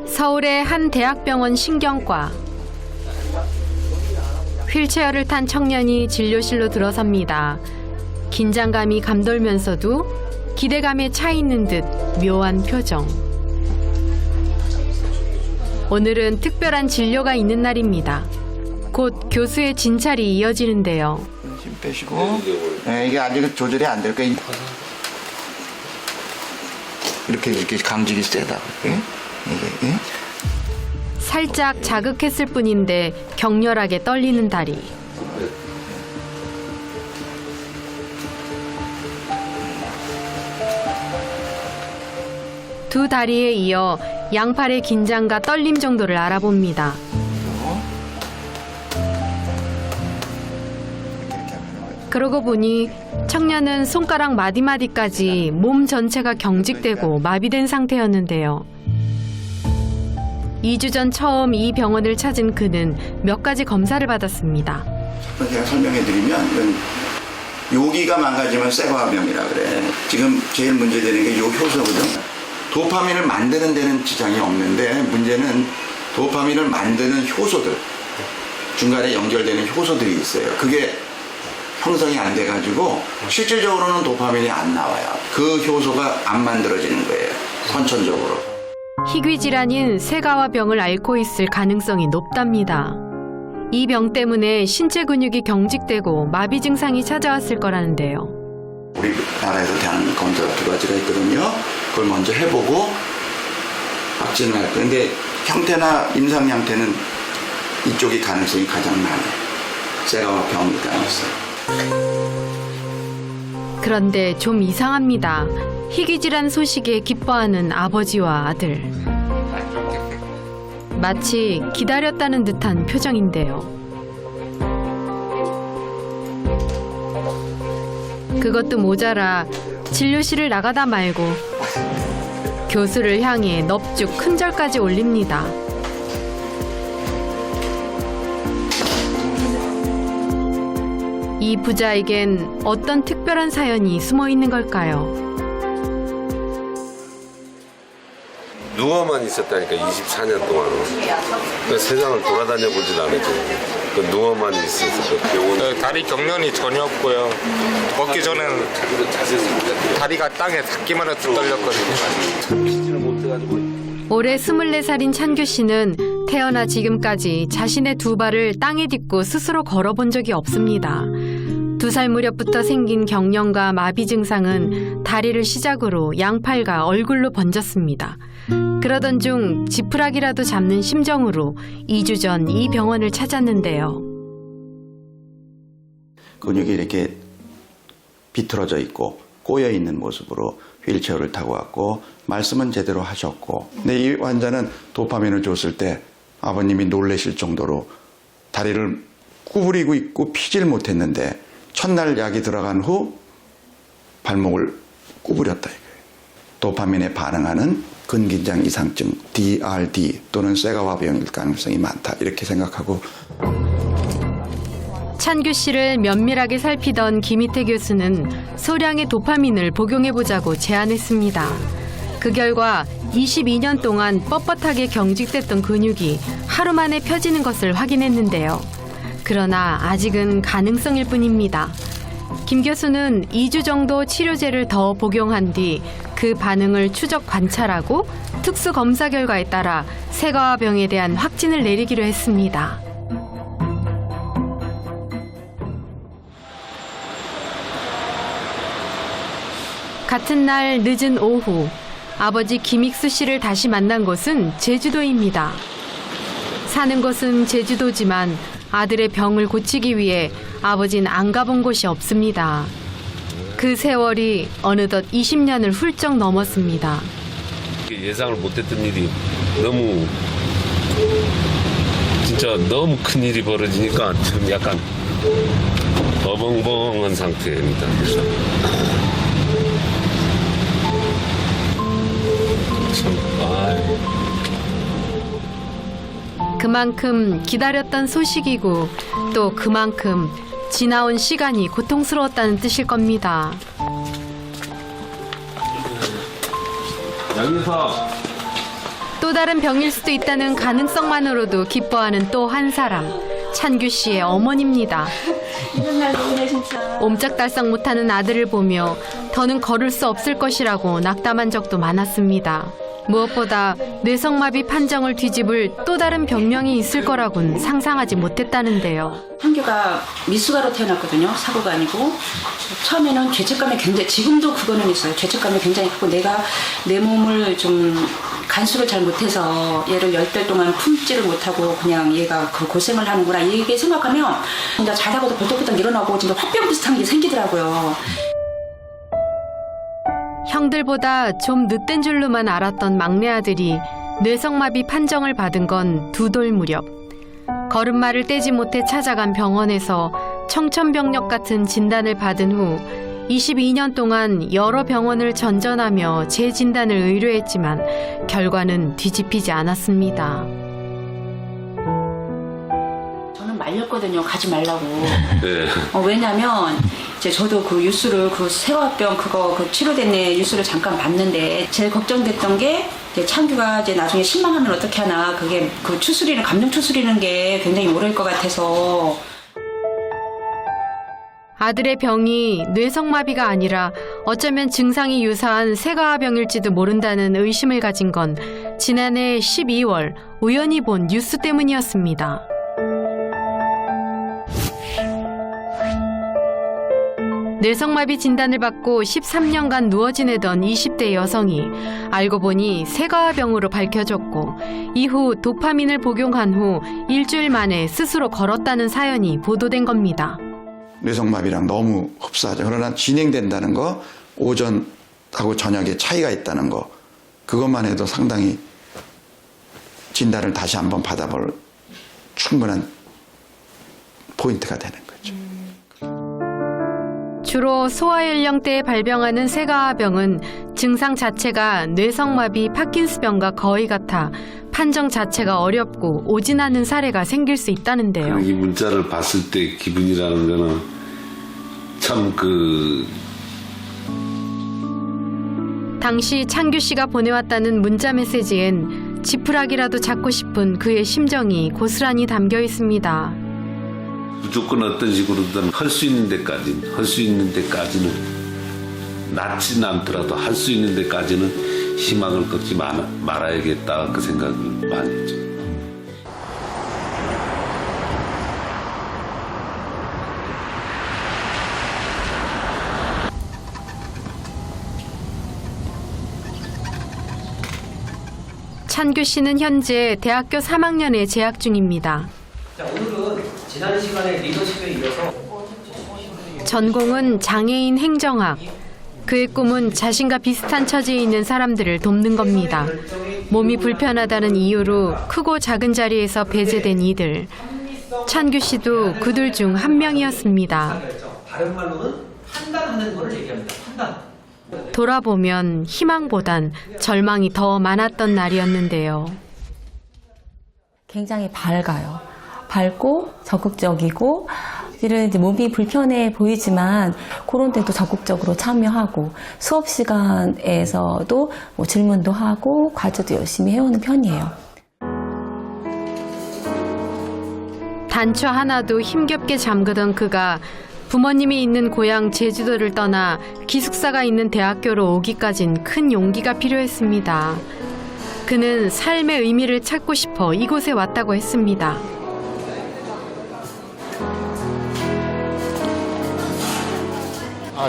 서울의 한 대학병원 신경과. 휠체어를 탄 청년이 진료실로 들어섭니다. 긴장감이 감돌면서도 기대감에 차 있는 듯 묘한 표정. 오늘은 특별한 진료가 있는 날입니다. 곧 교수의 진찰이 이어지는데요. 힘 빼시고. 네, 이게 아직 조절이 안 될 거예요. 이렇게 강직이 세다. 예? 이게. 예? 살짝 자극했을 뿐인데 격렬하게 떨리는 다리. 두 다리에 이어 양팔의 긴장과 떨림 정도를 알아봅니다. 그러고 보니 청년은 손가락 마디마디까지 몸 전체가 경직되고 마비된 상태였는데요. 2주 전 처음 이 병원을 찾은 그는 몇 가지 검사를 받았습니다. 제가 설명해드리면 여기가 망가지면 쇠과병이라 그래. 지금 제일 문제되는 게 요 효소거든. 도파민을 만드는 데는 지장이 없는데 문제는 도파민을 만드는 효소들, 중간에 연결되는 효소들이 있어요. 그게 형성이 안 돼가지고 실질적으로는 도파민이 안 나와요. 그 효소가 안 만들어지는 거예요. 선천적으로. 희귀 질환인 쇠가와병을 앓고 있을 가능성이 높답니다. 이 병 때문에 신체 근육이 경직되고 마비 증상이 찾아왔을 거라는데요. 우리나라에서 대한 검사가 두 가지가 있거든요. 그걸 먼저 해보고 확진을 할 거예요. 근데 형태나 임상 형태는 이쪽이 가능성이 가장 많아요. 쇠가와병일 가능성. 그런데 좀 이상합니다. 희귀 질환 소식에 기뻐하는 아버지와 아들. 마치 기다렸다는 듯한 표정인데요. 그것도 모자라 진료실을 나가다 말고 교수를 향해 넙죽 큰절까지 올립니다. 이 부자에겐 어떤 특별한 사연이 숨어 있는 걸까요? 누워만 있었다니까 24년 동안. 그 세상을 돌아다녀 보진 않았죠. 그 누워만 있었어요. 다리 경련이 전혀 없고요. 걷기 전에는 다리가 땅에 닿기만 해도 떨렸거든요. 올해 24살인 찬규 씨는 태어나 지금까지 자신의 두 발을 땅에 딛고 스스로 걸어본 적이 없습니다. 2살 무렵부터 생긴 경련과 마비 증상은 다리를 시작으로 양팔과 얼굴로 번졌습니다. 그러던 중 지푸라기라도 잡는 심정으로 2주 전 이 병원을 찾았는데요. 근육이 이렇게 비틀어져 있고 꼬여 있는 모습으로 휠체어를 타고 왔고 말씀은 제대로 하셨고, 근데 이 환자는 도파민을 줬을 때 아버님이 놀라실 정도로 다리를 구부리고 있고 피질 못했는데 첫날 약이 들어간 후 발목을 구부렸다 이거예요. 도파민에 반응하는 근긴장 이상증 DRD 또는 쇠가와병일 가능성이 많다 이렇게 생각하고. 찬규 씨를 면밀하게 살피던 김희태 교수는 소량의 도파민을 복용해보자고 제안했습니다. 그 결과 22년 동안 뻣뻣하게 경직됐던 근육이 하루 만에 펴지는 것을 확인했는데요. 그러나 아직은 가능성일 뿐입니다. 김 교수는 2주 정도 치료제를 더 복용한 뒤 그 반응을 추적 관찰하고 특수 검사 결과에 따라 쇠가와병에 대한 확진을 내리기로 했습니다. 같은 날 늦은 오후, 아버지 김익수 씨를 다시 만난 곳은 제주도입니다. 사는 곳은 제주도지만 아들의 병을 고치기 위해 아버지는 안 가본 곳이 없습니다. 그 세월이 어느덧 20년을 훌쩍 넘었습니다. 예상을 못했던 일이 너무 큰 일이 벌어지니까 좀 약간 어벙벙한 상태입니다. 그래서 그만큼 기다렸던 소식이고 또 그만큼 지나온 시간이 고통스러웠다는 뜻일 겁니다. 여기서 또 다른 병일 수도 있다는 가능성만으로도 기뻐하는 또 한 사람, 찬규 씨의 어머니입니다. 옴짝달싹 못하는 아들을 보며 더는 걸을 수 없을 것이라고 낙담한 적도 많았습니다. 무엇보다 뇌성마비 판정을 뒤집을 또 다른 병명이 있을 거라곤 상상하지 못했다는데요. 한규가 미숙아로 태어났거든요. 사고가 아니고. 처음에는 죄책감이 굉장히, 지금도 그거는 있어요. 죄책감이 굉장히 크고 내가 내 몸을 좀 간수를 잘 못해서 얘를 10달 동안 품지를 못하고 그냥 얘가 그 고생을 하는구나. 이게 생각하면 진짜 자다가도 벌떡벌떡 일어나고 진짜 화병 비슷한 게 생기더라고요. 형들보다 좀 늦된 줄로만 알았던 막내 아들이 뇌성마비 판정을 받은 건 2돌 무렵. 걸음마를 떼지 못해 찾아간 병원에서 청천벽력 같은 진단을 받은 후 22년 동안 여러 병원을 전전하며 재진단을 의뢰했지만 결과는 뒤집히지 않았습니다. 저는 말렸거든요. 가지 말라고. 네. 왜냐면 이제 저도 그 뉴스를 그 세화병 그거 그 치료됐네 뉴스를 잠깐 봤는데 제일 걱정됐던 게 이제 창규가 이제 나중에 실망하면 어떻게 하나 그게 그 추스리는 감정 추스리는 게 굉장히 오래일 것 같아서. 아들의 병이 뇌성마비가 아니라 어쩌면 증상이 유사한 세가하병일지도 모른다는 의심을 가진 건 지난해 12월 우연히 본 뉴스 때문이었습니다. 뇌성마비 진단을 받고 13년간 누워 지내던 20대 여성이 알고 보니 세가하병으로 밝혀졌고 이후 도파민을 복용한 후 일주일 만에 스스로 걸었다는 사연이 보도된 겁니다. 뇌성마비랑 너무 흡사하죠. 그러나 진행된다는 거, 오전하고 저녁에 차이가 있다는 거, 그것만 해도 상당히 진단을 다시 한번 받아볼 충분한 포인트가 되는 거죠. 주로 소아연령대에 발병하는 세가하병은 증상 자체가 뇌성마비, 파킨스병과 거의 같아 판정 자체가 어렵고 오진 않은 사례가 생길 수 있다는데요. 이 문자를 봤을 때 기분이라는 거는 참 당시 창규 씨가 보내왔다는 문자 메시지엔 지푸라기라도 잡고 싶은 그의 심정이 고스란히 담겨 있습니다. 무조건 어떤 식으로든 할 수 있는 데까지는 낫지는 않더라도 할 수 있는 데까지는 희망을 끊지 말아야겠다 그 생각을 많이 했죠. 찬규 씨는 현재 대학교 3학년에 재학 중입니다. 자, 오늘은 지난 시간에 리더십에 이어서 전공은 장애인 행정학. 그의 꿈은 자신과 비슷한 처지에 있는 사람들을 돕는 겁니다. 몸이 불편하다는 이유로 크고 작은 자리에서 배제된 이들. 찬규 씨도 그들 중 한 명이었습니다. 다른 말로는 판단하는 것을 얘기합니다. 판단. 돌아보면 희망보단 절망이 더 많았던 날이었는데요. 굉장히 밝아요. 밝고 적극적이고 사실은 이제 몸이 불편해 보이지만 그런 데도 적극적으로 참여하고 수업 시간에서도 뭐 질문도 하고 과제도 열심히 해오는 편이에요. 단추 하나도 힘겹게 잠그던 그가 부모님이 있는 고향 제주도를 떠나 기숙사가 있는 대학교로 오기까진 큰 용기가 필요했습니다. 그는 삶의 의미를 찾고 싶어 이곳에 왔다고 했습니다.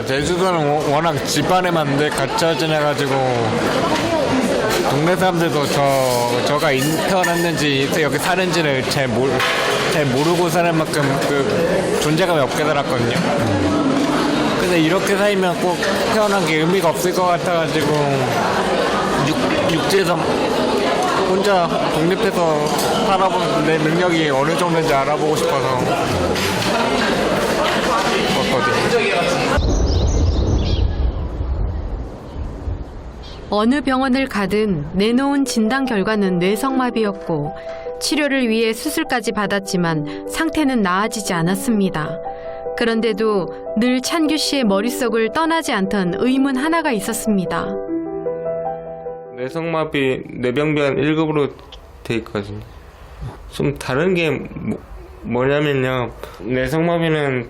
제주도는 워낙 집안에만 늘 갇혀 지내가지고 동네 사람들도 저가 태어났는지 여기 사는지를 잘 모르고 사는 만큼 그 존재감이 없게 살았거든요. 근데 이렇게 살면 꼭 태어난 게 의미가 없을 것 같아가지고 육지에서 혼자 독립해서 살아보는 내 능력이 어느 정도인지 알아보고 싶어서 왔거든요. 어느 병원을 가든 내놓은 진단 결과는 뇌성마비였고 치료를 위해 수술까지 받았지만 상태는 나아지지 않았습니다. 그런데도 늘 찬규 씨의 머릿속을 떠나지 않던 의문 하나가 있었습니다. 뇌성마비 뇌병변 1급으로 돼 있거든요. 좀 다른 게 뭐냐면요. 뇌성마비는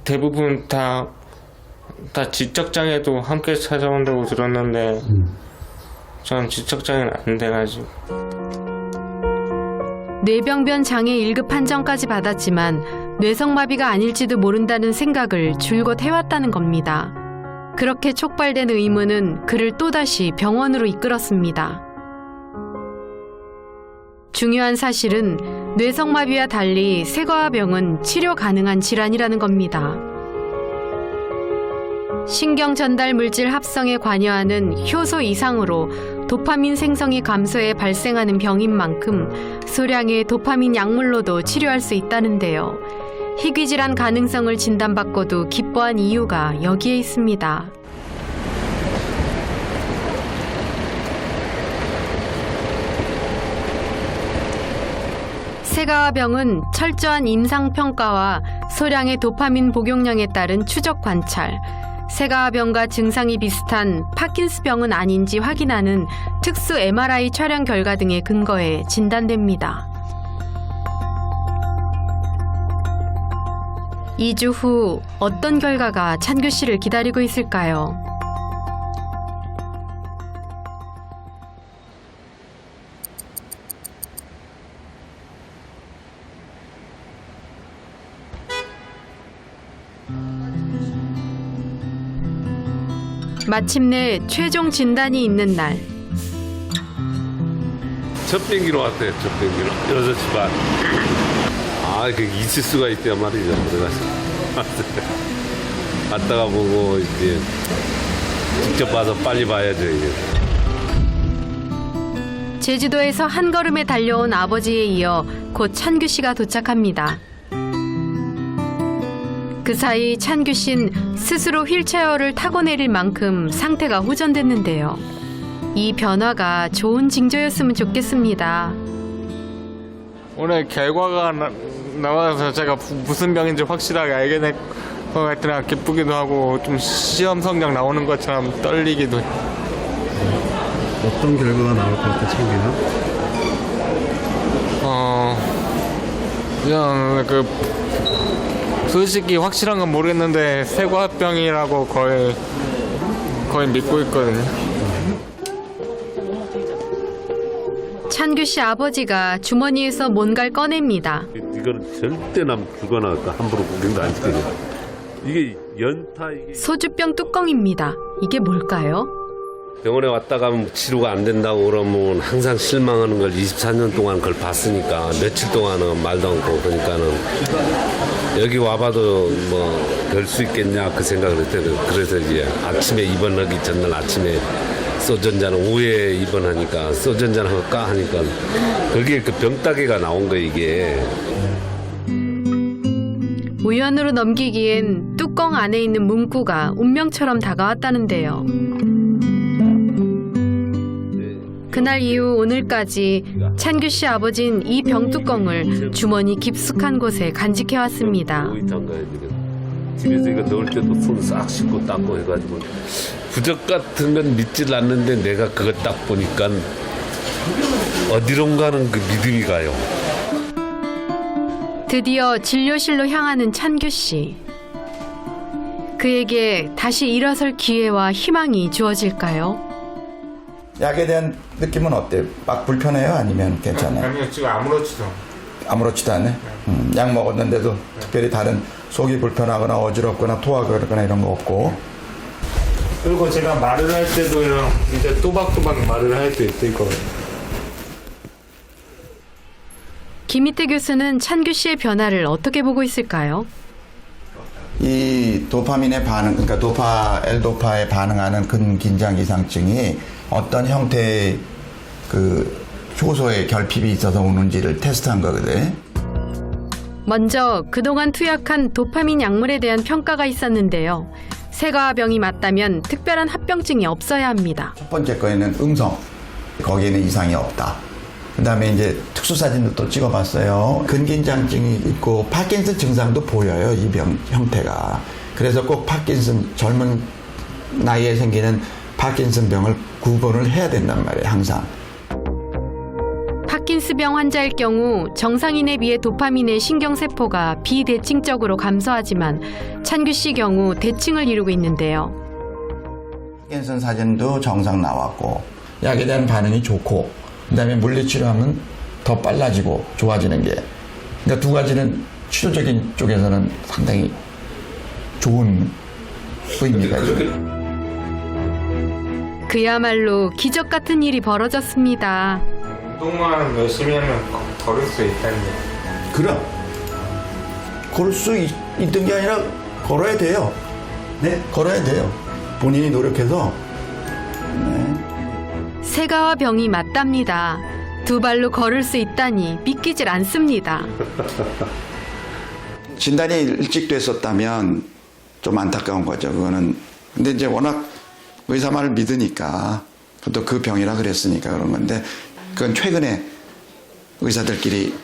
대부분 다 지적장애도 함께 찾아온다고 들었는데 전 지적장애는 안 돼가지고. 뇌병변 장애 1급 판정까지 받았지만 뇌성마비가 아닐지도 모른다는 생각을 줄곧 해왔다는 겁니다. 그렇게 촉발된 의문은 그를 또다시 병원으로 이끌었습니다. 중요한 사실은 뇌성마비와 달리 쇠과화병은 치료 가능한 질환이라는 겁니다. 신경 전달 물질 합성에 관여하는 효소 이상으로 도파민 생성이 감소해 발생하는 병인 만큼 소량의 도파민 약물로도 치료할 수 있다는데요. 희귀질환 가능성을 진단받고도 기뻐한 이유가 여기에 있습니다. 쇠과화병은 철저한 임상평가와 소량의 도파민 복용량에 따른 추적 관찰, 쇠과화병과 증상이 비슷한 파킨스병은 아닌지 확인하는 특수 MRI 촬영 결과 등에 근거해 진단됩니다. 2주 후 어떤 결과가 찬규 씨를 기다리고 있을까요? 마침내 최종 진단이 있는 날. 첫 비행기로 왔대요. 첫 비행기로 6시 반. 그게 있을 수가 있대요 말이죠. 그래가지고 갔다가 보고 이제 직접 봐서 빨리 봐야죠 이제. 제주도에서 한 걸음에 달려온 아버지에 이어 곧 찬규 씨가 도착합니다. 그 사이 찬규 씨는 스스로 휠체어를 타고 내릴 만큼 상태가 호전됐는데요. 이 변화가 좋은 징조였으면 좋겠습니다. 오늘 결과가 나와서 제가 무슨 병인지 확실하게 알게 될 것 같으나 기쁘기도 하고 좀 시험 성적 나오는 것처럼 떨리기도 해요. 어떤 결과가 나올 것 같아, 창규야? 그냥 솔직히 확실한 건 모르겠는데 쇠과병이라고 거의 믿고 있거든요. 찬규 씨 아버지가 주머니에서 뭔가를 꺼냅니다. 이거는 절대 남 주거나 함부로 구경도 안 시켜요. 이게 연타 이게 소주병 뚜껑입니다. 이게 뭘까요? 병원에 왔다 가면 치료가 안 된다고 그러면 항상 실망하는 걸 24년 동안 그걸 봤으니까 며칠 동안은 말도 않고 그러니까는 여기 와봐도 뭐 될 수 있겠냐 그 생각을 했대요. 그래서 이제 아침에 입원하기 전날 아침에 소주 한잔 오후에 입원하니까 소주 한잔 할까 하니까 거기에 그 병따개가 나온 거예요 이게. 우연으로 넘기기엔 뚜껑 안에 있는 문구가 운명처럼 다가왔다는데요. 그날 이후 오늘까지 찬규 씨 아버지는 이 병뚜껑을 주머니 깊숙한 곳에 간직해왔습니다. 집에서 이거 넣을 때도 손 싹 씻고 닦고 해가지고 부적 같은 건 믿질 않는데 내가 그걸 딱 보니까 어디론가는 그 믿음이 가요. 드디어 진료실로 향하는 찬규 씨. 그에게 다시 일어설 기회와 희망이 주어질까요? 약에 대한 느낌은 어때요? 막 불편해요? 아니면 괜찮아요? 아니요, 지금 아무렇지도 않네? 약 먹었는데도 특별히 다른 속이 불편하거나 어지럽거나 토하거나 이런 거 없고. 그리고 제가 말을 할 때도요, 이제 또박또박 말을 할 때 있거든요. 김희태 교수는 찬규 씨의 변화를 어떻게 보고 있을까요? 이 도파민의 반응, 그러니까 L도파에 반응하는 근긴장 이상증이 어떤 형태의 그 효소의 결핍이 있어서 오는지를 테스트한 거거든. 먼저 그동안 투약한 도파민 약물에 대한 평가가 있었는데요. 쇠과화병이 맞다면 특별한 합병증이 없어야 합니다. 첫 번째 거에는 음성, 거기에는 이상이 없다. 그다음에 이제 특수 사진도 또 찍어봤어요. 근긴장증이 있고 파킨슨 증상도 보여요. 이 병 형태가. 그래서 꼭 파킨슨 젊은 나이에 생기는 파킨슨 병을 구분을 해야 된단 말이에요. 항상. 파킨스병 환자일 경우 정상인에 비해 도파민의 신경세포가 비대칭적으로 감소하지만 찬규 씨 경우 대칭을 이루고 있는데요. 파킨슨 사진도 정상 나왔고 약에 대한 반응이 좋고 그다음에 물리치료하면 더 빨라지고 좋아지는 게 그러니까 두 가지는 치료적인 쪽에서는 상당히 좋은 의미가 있어요. 그야말로 기적 같은 일이 벌어졌습니다. 운동만 열심히 하면 걸을 수 있다는 게. 그럼 걸을 수 있던 게 아니라 걸어야 돼요. 네, 걸어야 돼요. 본인이 노력해서. 세가와 병이 맞답니다. 두 발로 걸을 수 있다니 믿기질 않습니다. 진단이 일찍 됐었다면 좀 안타까운 거죠. 그거는. 근데 이제 워낙 의사 말을 믿으니까 또 그 병이라 그랬으니까 그런 건데 그건 최근에 의사들끼리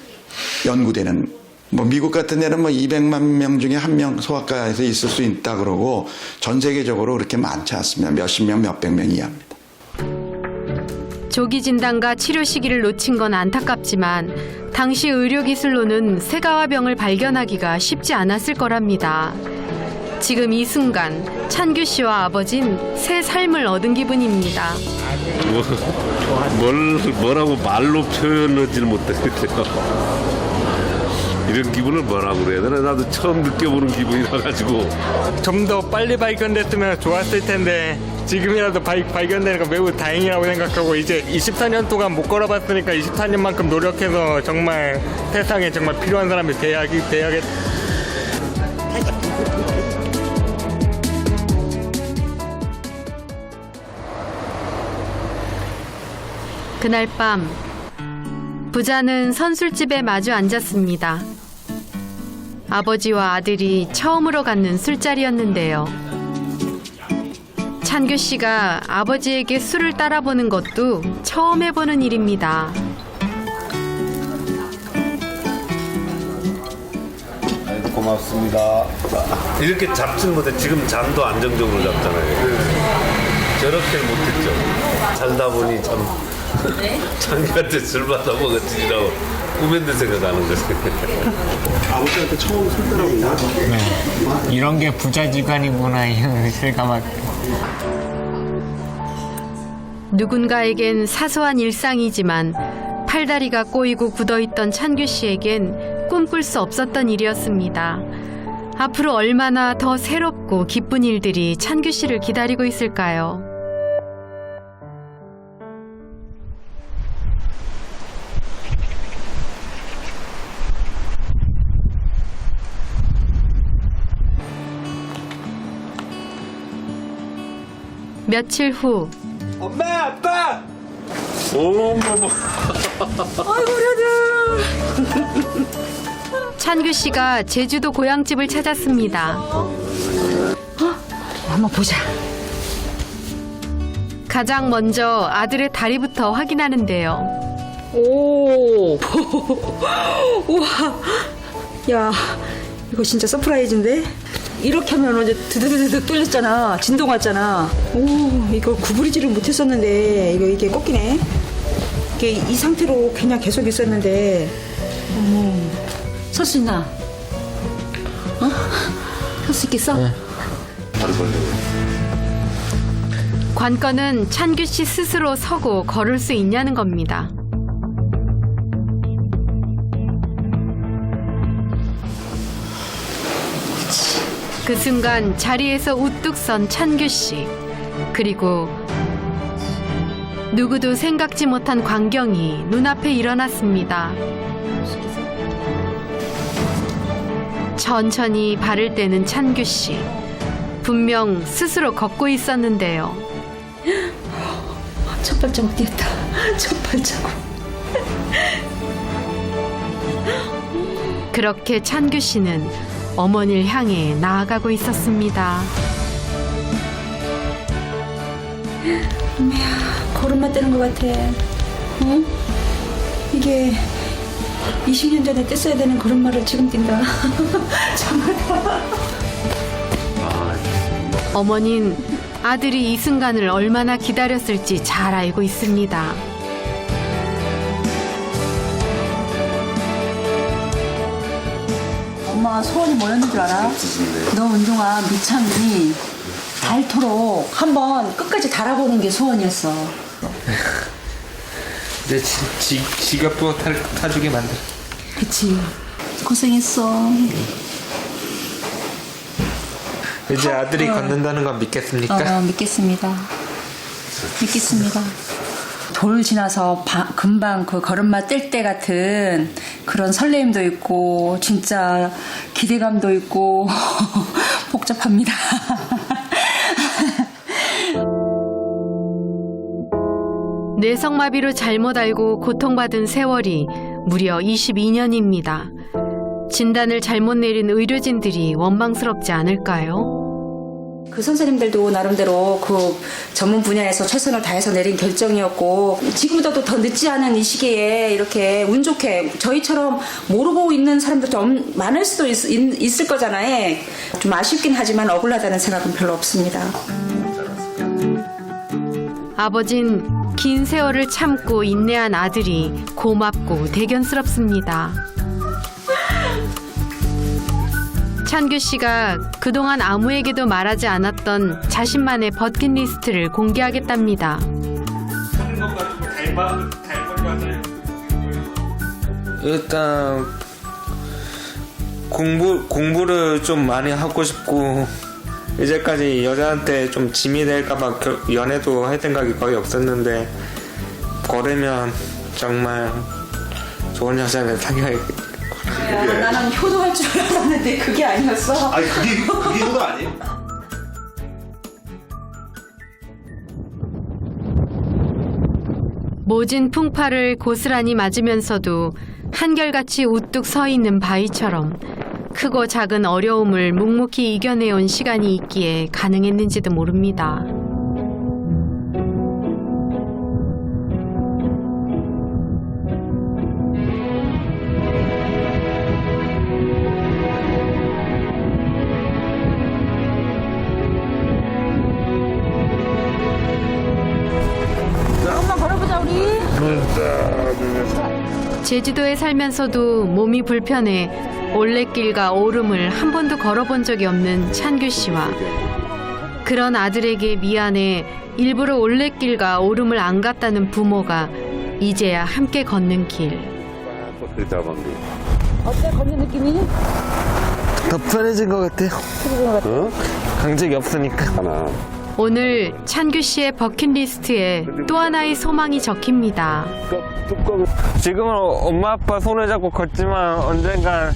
연구되는 뭐 미국 같은 데는 뭐 200만 명 중에 1명 소아과에서 있을 수 있다 그러고 전 세계적으로 그렇게 많지 않습니다. 몇십 명, 몇백 명 이하입니다. 조기 진단과 치료 시기를 놓친 건 안타깝지만 당시 의료기술로는 세가와병을 발견하기가 쉽지 않았을 거랍니다. 지금 이 순간 찬규 씨와 아버진 새 삶을 얻은 기분입니다. 뭐라고 말로 표현하지를 못하겠어요. 이런 기분을 뭐라고 그래야 되나? 나도 처음 느껴보는 기분이라 가지고. 좀 더 빨리 발견됐으면 좋았을 텐데 지금이라도 발견되는 건 매우 다행이라고 생각하고 이제 24년 동안 못 걸어봤으니까 24년만큼 노력해서 정말 세상에 정말 필요한 사람이 돼야겠. 그날 밤 부자는 선술집에 마주 앉았습니다. 아버지와 아들이 처음으로 갖는 술자리였는데요. 찬규 씨가 아버지에게 술을 따라보는 것도 처음 해보는 일입니다. 고맙습니다. 이렇게 잡지는 못해. 지금 잠도 안정적으로 잡잖아요. 저렇게 못했죠. 살다 보니 참 자기한테 술 받아 먹었지라고 꿈에도 생각하는 거지. 아버지한테 처음 술 따라보냐? 네. 이런 게 부자지간이구나 이런 실감하게. 누군가에겐 사소한 일상이지만 팔다리가 꼬이고 굳어있던 찬규 씨에겐 꿈꿀 수 없었던 일이었습니다. 앞으로 얼마나 더 새롭고 기쁜 일들이 찬규 씨를 기다리고 있을까요? 며칠 후 엄마 아빠. 어머머. 찬규 씨가 제주도 고향집을 찾았습니다. 한번 보자. 가장 먼저 아들의 다리부터 확인하는데요. 오, 우와, 야, 이거 진짜 서프라이즈인데? 이렇게 하면 이제 드드드드 뚫렸잖아. 진동 왔잖아. 오, 이거 구부리지를 못했었는데, 이게 꺾이네. 이게 이 상태로 그냥 계속 있었는데, 설 수 있나? 설 수 있겠어? 바로 걸려. 관건은 찬규 씨 스스로 서고 걸을 수 있냐는 겁니다. 그 순간 자리에서 우뚝 선 찬규 씨. 그리고 누구도 생각지 못한 광경이 눈앞에 일어났습니다. 천천히 발을 떼는 찬규 씨. 분명 스스로 걷고 있었는데요. 첫 발자국 뛰었다. 첫 발자국. 그렇게 찬규 씨는 어머니를 향해 나아가고 있었습니다. 걸음만 떼는 것 같아. 응? 이게 20년 전에 뗐어야 되는 그런 말을 지금 띈다. 정말. 어머닌 아들이 이 순간을 얼마나 기다렸을지 잘 알고 있습니다. 엄마 소원이 뭐였는 줄 알아? 너 은종아 미창이 닳도록 한번 끝까지 달아보는 게 소원이었어. 이제 지갑도 타주게 만들. 그치. 고생했어. 이제 아들이 걷는다는 건 믿겠습니까? 믿겠습니다. 믿겠습니다. 돌 지나서 금방 그 걸음마 뗄 때 같은 그런 설레임도 있고 진짜 기대감도 있고 복잡합니다. 뇌성마비로 잘못 알고 고통받은 세월이 무려 22년입니다. 진단을 잘못 내린 의료진들이 원망스럽지 않을까요? 그 선생님들도 나름대로 그 전문 분야에서 최선을 다해서 내린 결정이었고 지금보다도 더 늦지 않은 이 시기에 이렇게 운 좋게 저희처럼 모르고 있는 사람들도 많을 수도 있을 거잖아요. 좀 아쉽긴 하지만 억울하다는 생각은 별로 없습니다. 아버진 긴 세월을 참고 인내한 아들이 고맙고 대견스럽습니다. 찬규 씨가 그동안 아무에게도 말하지 않았던 자신만의 버킷리스트를 공개하겠답니다. 일단 공부를 좀 많이 하고 싶고 이제까지 여자한테 좀 짐이 될까봐 연애도 할 생각이 거의 없었는데 걸으면 정말 좋은 여자를 사귀어야겠다. 나는 효도할 줄 알았는데 그게 아니었어. 아니 그게 효도 아니에요? 모진 풍파를 고스란히 맞으면서도 한결같이 우뚝 서 있는 바위처럼 크고 작은 어려움을 묵묵히 이겨내온 시간이 있기에 가능했는지도 모릅니다. 제주도에 살면서도 몸이 불편해 올레길과 오름을 한 번도 걸어본 적이 없는 찬규 씨와 그런 아들에게 미안해 일부러 올레길과 오름을 안 갔다는 부모가 이제야 함께 걷는 길. 어때 걷는 느낌이? 더 편해진 것 같아요. 강적이 없으니까. 오늘 찬규 씨의 버킷리스트에 또 하나의 소망이 적힙니다. 지금은 엄마 아빠 손을 잡고 걷지만 언젠간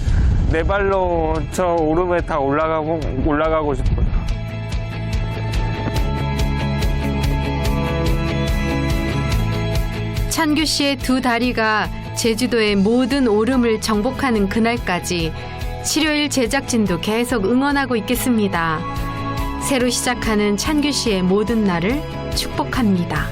내 발로 저 오름에 다 올라가고 싶어요. 찬규 씨의 두 다리가 제주도의 모든 오름을 정복하는 그날까지 치료일 제작진도 계속 응원하고 있겠습니다. 새로 시작하는 찬규 씨의 모든 날을 축복합니다.